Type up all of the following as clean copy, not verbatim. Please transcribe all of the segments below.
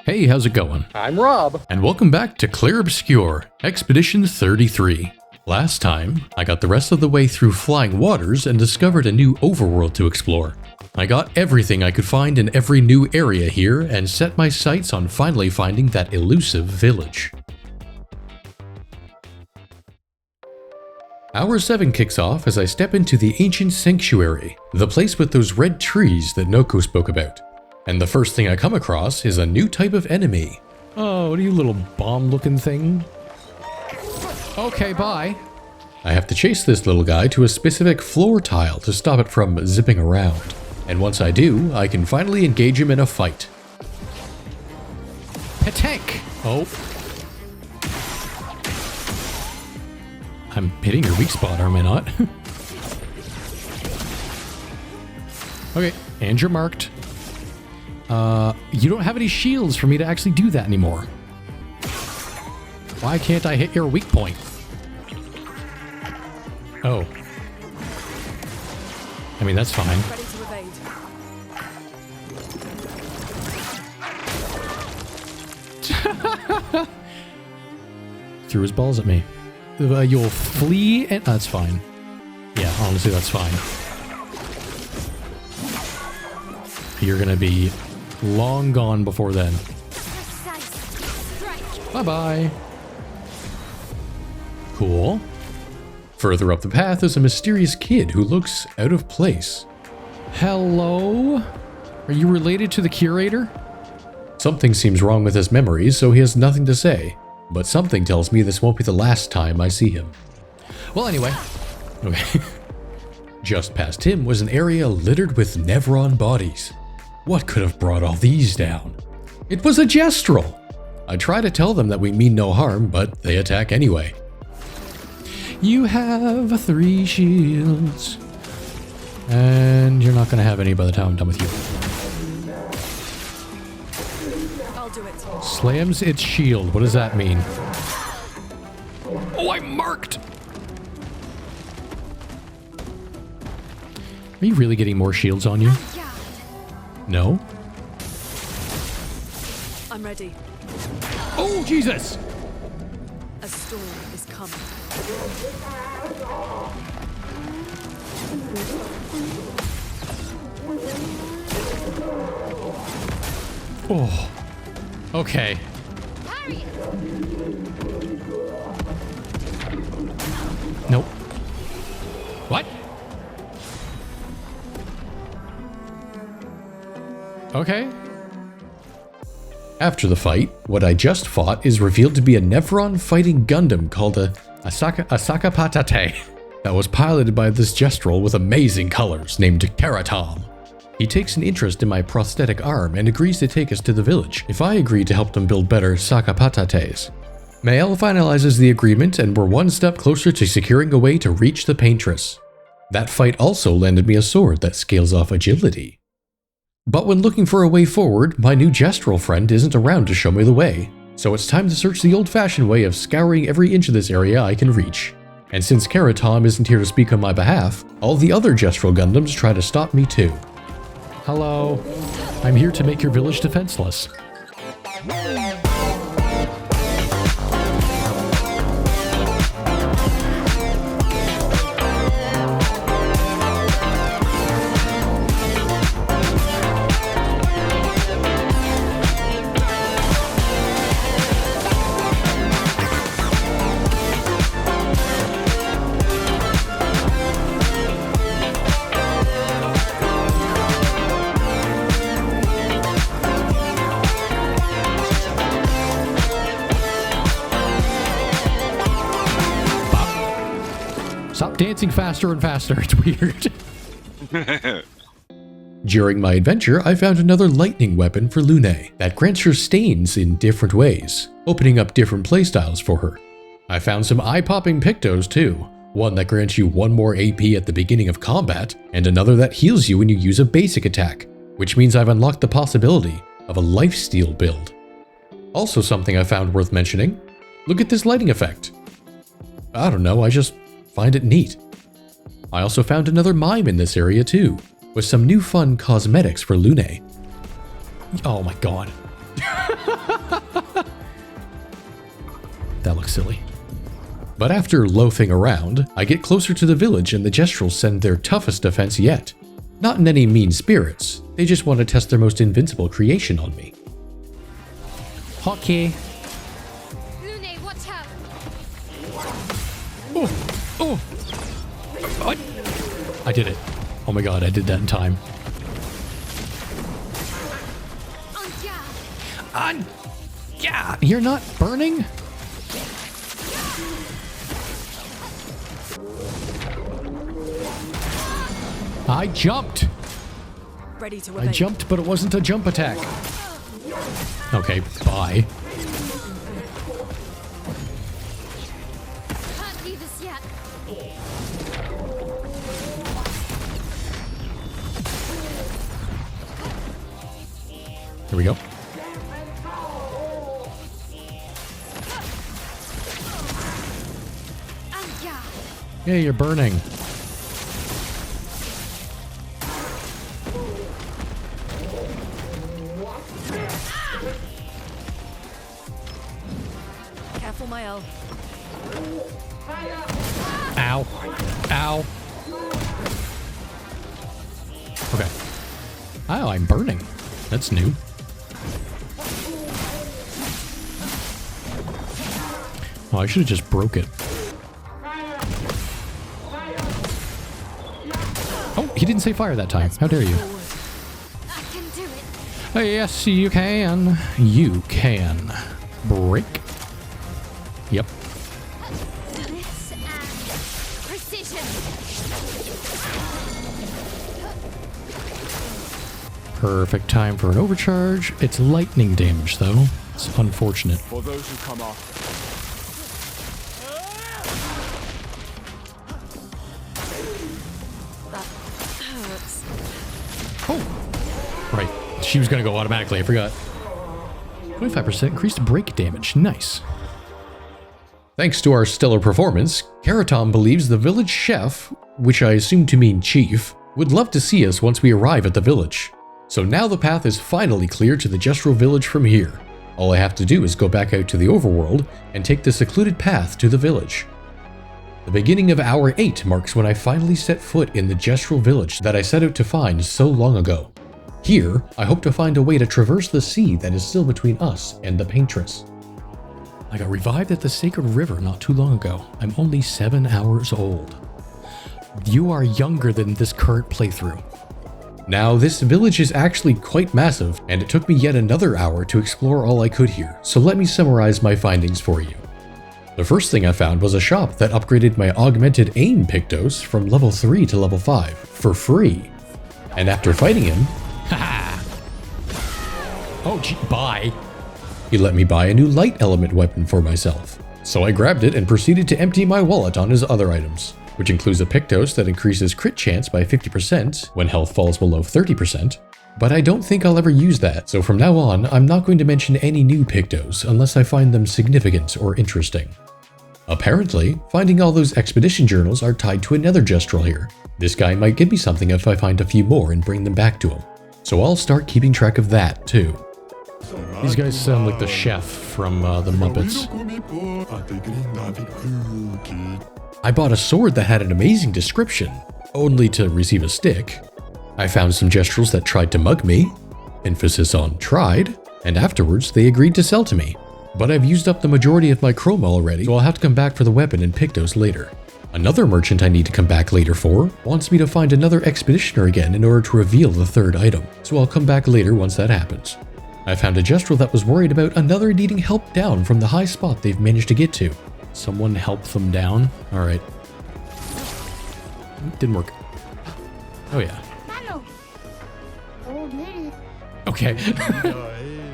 Hey, how's it going? I'm Rob. And welcome back to Clear Obscure, Expedition 33. Last time, I got the rest of the way through Flying Waters and discovered a new overworld to explore. I got everything I could find in every new area here and set my sights on finally finding that elusive village. Hour 7 kicks off as I step into the Ancient Sanctuary, the place with those red trees that Noko spoke about. And the first thing I come across is a new type of enemy. Oh, what are you, little bomb-looking thing? Okay, bye. I have to chase this little guy to a specific floor tile to stop it from zipping around. And once I do, I can finally engage him in a fight. Patank! Oh. I'm hitting your weak spot, am I not? Okay, and you're marked. You don't have any shields for me to actually do that anymore. Why can't I hit your weak point? Oh. I mean, that's fine. Threw his balls at me. You'll flee and... that's fine. Yeah, honestly, that's fine. You're gonna be long gone before then. Bye-bye. Cool. Further up the path is a mysterious kid who looks out of place. Hello? Are you related to the curator? Something seems wrong with his memories, so he has nothing to say. But something tells me this won't be the last time I see him. Well, anyway. Okay. Just past him was an area littered with Nevron bodies. What could have brought all these down? It was a Gestrel! I try to tell them that we mean no harm, but they attack anyway. You have 3 shields. And you're not gonna have any by the time I'm done with you. I'll do it. Slams its shield. What does that mean? Oh, I'm marked! Are you really getting more shields on you? No? I'm ready. Oh, Jesus! A storm is coming. Oh. Okay. Nope. What? Okay. After the fight, what I just fought is revealed to be a Nevron fighting Gundam called a Asaka Patate that was piloted by this Gestrel with amazing colors named Keratom. He takes an interest in my prosthetic arm and agrees to take us to the village if I agree to help them build better Saka Patates. Mael finalizes the agreement and we're one step closer to securing a way to reach the Paintress. That fight also landed me a sword that scales off agility. But when looking for a way forward, my new Gestrel friend isn't around to show me the way, so it's time to search the old-fashioned way of scouring every inch of this area I can reach. And since Keratom isn't here to speak on my behalf, all the other Gestrel Gundams try to stop me too. Hello. I'm here to make your village defenseless. Stop dancing faster and faster, it's weird. During my adventure, I found another lightning weapon for Lune that grants her stains in different ways, opening up different playstyles for her. I found some eye-popping Pictos too, one that grants you 1 more AP at the beginning of combat, and another that heals you when you use a basic attack, which means I've unlocked the possibility of a lifesteal build. Also something I found worth mentioning, look at this lighting effect. I don't know, I just find it neat. I also found another mime in this area too, with some new fun cosmetics for Lune. Oh my god. That looks silly. But after loafing around, I get closer to the village and the Gestrels send their toughest defense yet. Not in any mean spirits, they just want to test their most invincible creation on me. Hockey. Lune, watch out! Oh! I did it. Oh my god, I did that in time. Yeah, you're not burning? I jumped. Ready to I evade. jumped, but it wasn't a jump attack. Okay, bye. Can't leave us yet. Here we go. Yeah, you're burning. Careful, Mael. Ow. Ow. Okay. Oh, I'm burning. That's new. Oh, I should have just broke it. Oh, he didn't say fire that time. How dare you? I can do it. Oh, yes, you can. You can. Break. Yep. This and precision. Perfect time for an overcharge. It's lightning damage, though. It's unfortunate. For those who come after. Hurts. Oh! Right. She was going to go automatically. I forgot. 25% increased break damage. Nice. Thanks to our stellar performance, Karatom believes the village chef, which I assume to mean chief, would love to see us once we arrive at the village. So now the path is finally clear to the Gestral village from here. All I have to do is go back out to the overworld and take the secluded path to the village. The beginning of Hour 8 marks when I finally set foot in the Gestral village that I set out to find so long ago. Here, I hope to find a way to traverse the sea that is still between us and the Paintress. I got revived at the Sacred River not too long ago. I'm only 7 hours old. You are younger than this current playthrough. Now, this village is actually quite massive, and it took me yet another hour to explore all I could here, so let me summarize my findings for you. The first thing I found was a shop that upgraded my augmented aim Pictos from level 3 to level 5 for free. And after fighting him, haha! Oh gee, bye! He let me buy a new light element weapon for myself. So I grabbed it and proceeded to empty my wallet on his other items, which includes a Pictos that increases crit chance by 50% when health falls below 30%, but I don't think I'll ever use that, so from now on, I'm not going to mention any new Pictos unless I find them significant or interesting. Apparently, finding all those expedition journals are tied to another Gestral here. This guy might give me something if I find a few more and bring them back to him. So I'll start keeping track of that, too. These guys sound like the chef from the Muppets. I bought a sword that had an amazing description, only to receive a stick. I found some Gestrals that tried to mug me, emphasis on tried, and afterwards they agreed to sell to me. But I've used up the majority of my chroma already, so I'll have to come back for the weapon and Pictos later. Another merchant I need to come back later for wants me to find another expeditioner again in order to reveal the third item, so I'll come back later once that happens. I found a Gestral that was worried about another needing help down from the high spot they've managed to get to. Someone help them down? Alright. Didn't work. Oh yeah. Okay.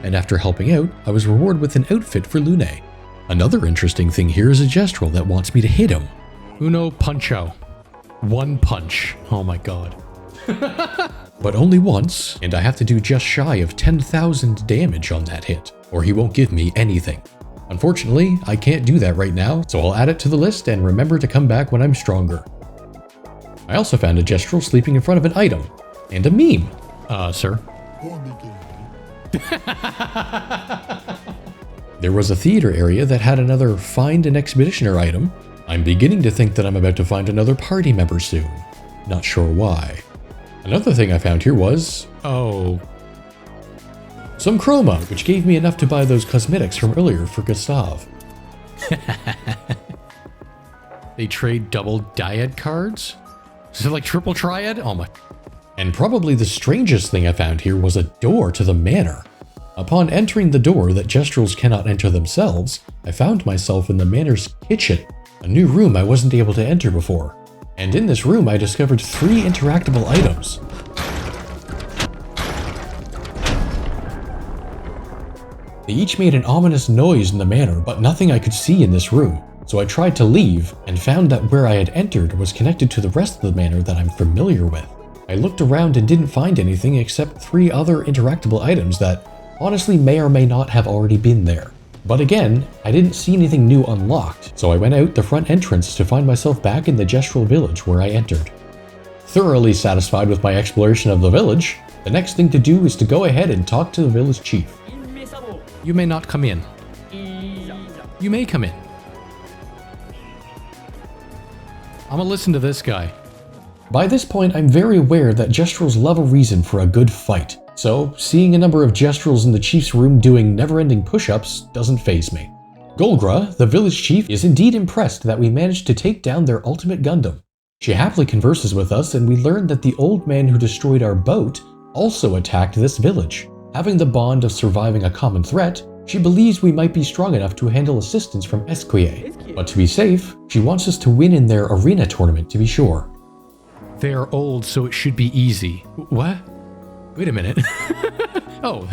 And after helping out, I was rewarded with an outfit for Lune. Another interesting thing here is a Gestral that wants me to hit him. Uno puncho. One punch. Oh my god. But only once, and I have to do just shy of 10,000 damage on that hit, or he won't give me anything. Unfortunately, I can't do that right now, so I'll add it to the list and remember to come back when I'm stronger. I also found a Gestral sleeping in front of an item, and a meme. Sir? There was a theater area that had another Find an Expeditioner item. I'm beginning to think that I'm about to find another party member soon. Not sure why. Another thing I found here was, some chroma, which gave me enough to buy those cosmetics from earlier for Gustav. They trade double dyad cards? Is it like triple triad? Oh my. And probably the strangest thing I found here was a door to the manor. Upon entering the door that Gestrels cannot enter themselves, I found myself in the manor's kitchen, a new room I wasn't able to enter before. And in this room I discovered 3 interactable items. They each made an ominous noise in the manor, but nothing I could see in this room. So I tried to leave, and found that where I had entered was connected to the rest of the manor that I'm familiar with. I looked around and didn't find anything except 3 other interactable items that honestly may or may not have already been there. But again, I didn't see anything new unlocked, so I went out the front entrance to find myself back in the Gestrel village where I entered. Thoroughly satisfied with my exploration of the village, the next thing to do is to go ahead and talk to the village chief. You may not come in. You may come in. I'm gonna listen to this guy. By this point, I'm very aware that Gestrels love a reason for a good fight, so seeing a number of Gestrels in the chief's room doing never-ending push-ups doesn't faze me. Golgra, the village chief, is indeed impressed that we managed to take down their ultimate Gundam. She happily converses with us, and we learn that the old man who destroyed our boat also attacked this village. Having the bond of surviving a common threat, she believes we might be strong enough to handle assistance from Esquier. But to be safe, she wants us to win in their arena tournament to be sure. They are old, so it should be easy. What? Wait a minute. Oh.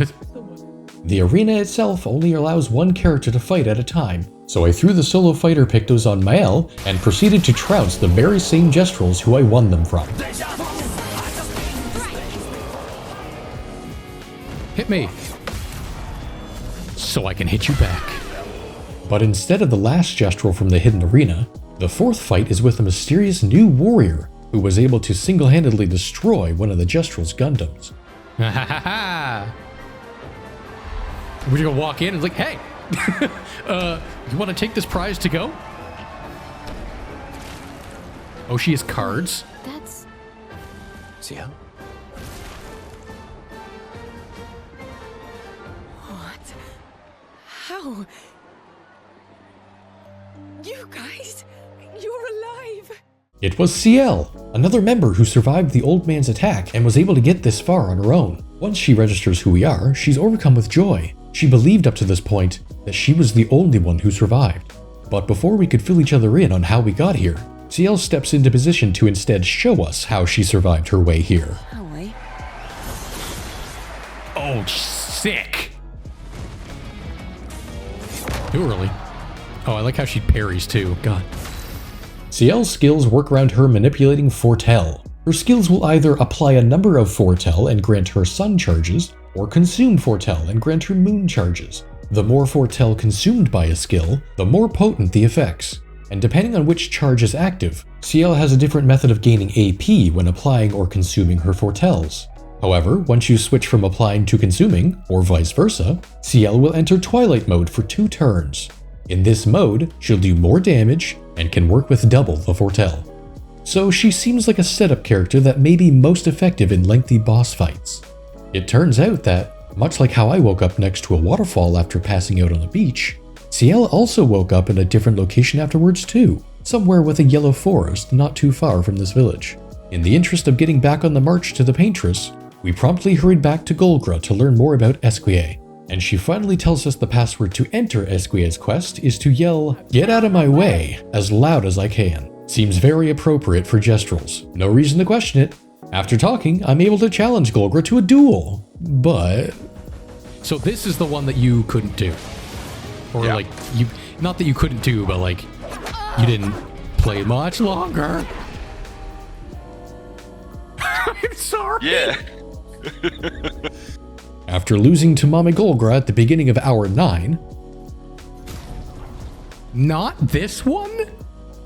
The arena itself only allows one character to fight at a time, so I threw the solo fighter Pictos on Mael and proceeded to trounce the very same Gestrels who I won them from. Hit me, so I can hit you back. But instead of the last Gestrel from the hidden arena, the 4th fight is with a mysterious new warrior who was able to single-handedly destroy one of the Gestrel's Gundams. Ha ha ha ha! We're gonna walk in and it's like, hey! You wanna take this prize to go? Oh, she has cards? That's... Ciel? What? How? You guys? You're alive! It was Ciel, another member who survived the old man's attack and was able to get this far on her own. Once she registers who we are, she's overcome with joy. She believed up to this point that she was the only one who survived. But before we could fill each other in on how we got here, Ciel steps into position to instead show us how she survived her way here. Oh, wait. Oh, sick! Too early. Oh, I like how she parries too, god. Ciel's skills work around her manipulating Fortel. Her skills will either apply a number of Fortel and grant her sun charges, or consume Fortel and grant her moon charges. The more Fortel consumed by a skill, the more potent the effects. And depending on which charge is active, Ciel has a different method of gaining AP when applying or consuming her Fortels. However, once you switch from applying to consuming, or vice versa, Ciel will enter Twilight mode for 2 turns. In this mode, she'll do more damage and can work with double the Fortel. So she seems like a setup character that may be most effective in lengthy boss fights. It turns out that, much like how I woke up next to a waterfall after passing out on the beach, Ciel also woke up in a different location afterwards too, somewhere with a yellow forest not too far from this village. In the interest of getting back on the march to the Paintress, we promptly hurried back to Golgra to learn more about Esquier, and she finally tells us the password to enter Esquier's quest is to yell, "Get out of my way," as loud as I can. Seems very appropriate for Gestrels. No reason to question it. After talking, I'm able to challenge Golgra to a duel, but... So this is the one that you couldn't do. Or Yeah. like, you, not that you couldn't do, but like, you didn't play much longer. I'm sorry. Yeah. After losing to Mama Golgra at the beginning of hour 9... Not this one?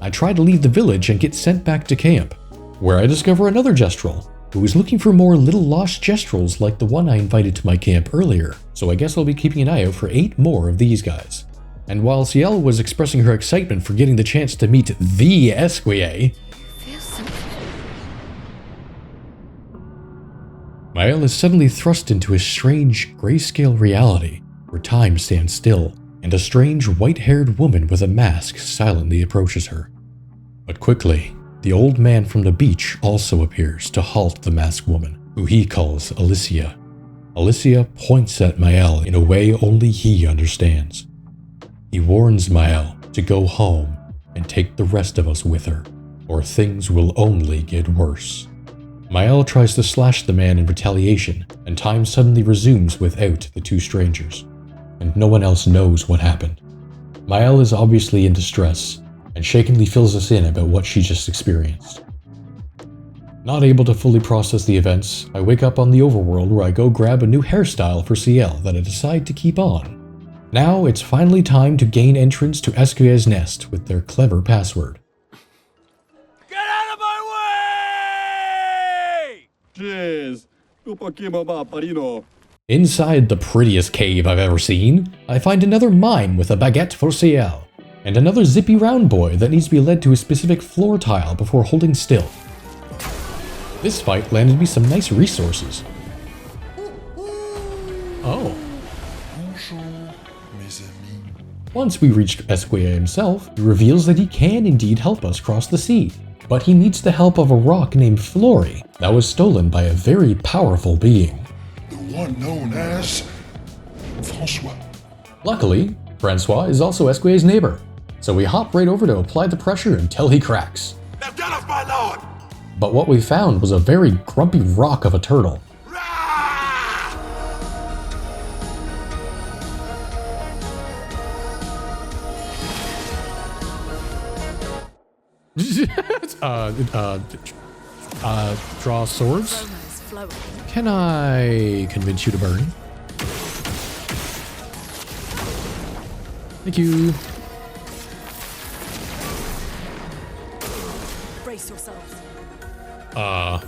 I try to leave the village and get sent back to camp, where I discover another Gestrel, who was looking for more little lost Jestrels like the one I invited to my camp earlier, so I guess I'll be keeping an eye out for 8 more of these guys. And while Ciel was expressing her excitement for getting the chance to meet the Esquier, Feel something. Mael is suddenly thrust into a strange grayscale reality where time stands still, and a strange white-haired woman with a mask silently approaches her. But quickly, the old man from the beach also appears to halt the masked woman, who he calls Alicia. Alicia points at Mael in a way only he understands. He warns Mael to go home and take the rest of us with her, or things will only get worse. Mael tries to slash the man in retaliation, and time suddenly resumes without the 2 strangers, and no one else knows what happened. Mael is obviously in distress, and shakingly fills us in about what she just experienced. Not able to fully process the events, I wake up on the overworld where I go grab a new hairstyle for Ciel that I decide to keep on. Now it's finally time to gain entrance to Esquier's nest with their clever password. Get out of my way! Jeez, un poquito más parino. Inside the prettiest cave I've ever seen, I find another mime with a baguette for Ciel, and another zippy round boy that needs to be led to a specific floor tile before holding still. This fight landed me some nice resources. Oh. Once we reached Esquier himself, he reveals that he can indeed help us cross the sea, but he needs the help of a rock named Flory that was stolen by a very powerful being. The one known as Francois. Luckily, Francois is also Esquier's neighbor, so we hop right over to apply the pressure until he cracks. Now get off my lawn! But what we found was a very grumpy rock of a turtle. Draw swords? Aroma's flowing. Can I convince you to burn? Thank you. Brace yourselves. And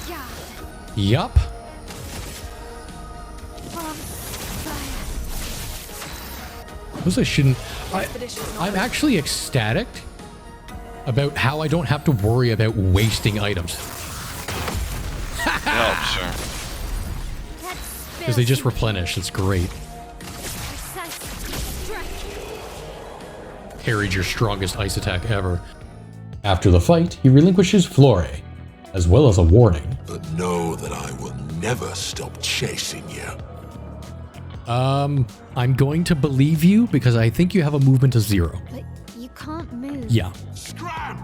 yeah, Yup. from fire. Suppose I shouldn't. Expedition's not I'm ready. actually ecstatic about how I don't have to worry about wasting items. Helps, sir. Because they just replenish. It's great. Parried your strongest ice attack ever. After the fight, he relinquishes Flory, as well as a warning. But know that I will never stop chasing you. I'm going to believe you because I think you have a movement of 0. But you can't move. Yeah. Scram!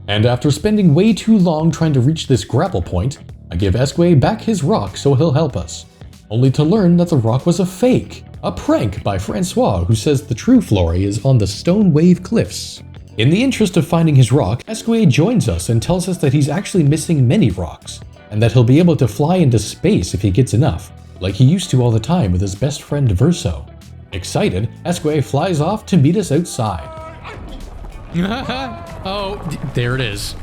And after spending way too long trying to reach this grapple point, I give Esquier back his rock so he'll help us. Only to learn that the rock was a fake. A prank by Francois, who says the true Flory is on the Stone Wave Cliffs. In the interest of finding his rock, Esquier joins us and tells us that he's actually missing many rocks, and that he'll be able to fly into space if he gets enough, like he used to all the time with his best friend Verso. Excited, Esquier flies off to meet us outside. Oh, there it is.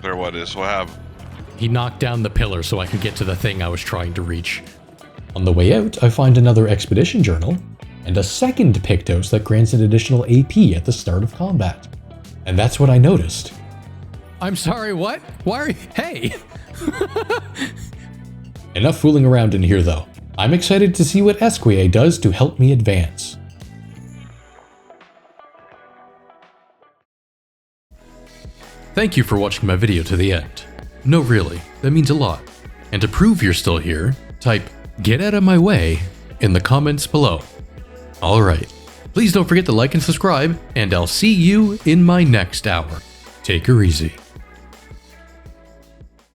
There, what is? What happened? He knocked down the pillar so I could get to the thing I was trying to reach. On the way out, I find another expedition journal, and a second Pictos that grants an additional AP at the start of combat. And that's what I noticed. I'm sorry, what? Why are you— Hey! Enough fooling around in here though. I'm excited to see what Esquier does to help me advance. Thank you for watching my video to the end. No, really, that means a lot. And to prove you're still here, type "get out of my way" in the comments below. Alright, please don't forget to like and subscribe, and I'll see you in my next hour. Take her easy.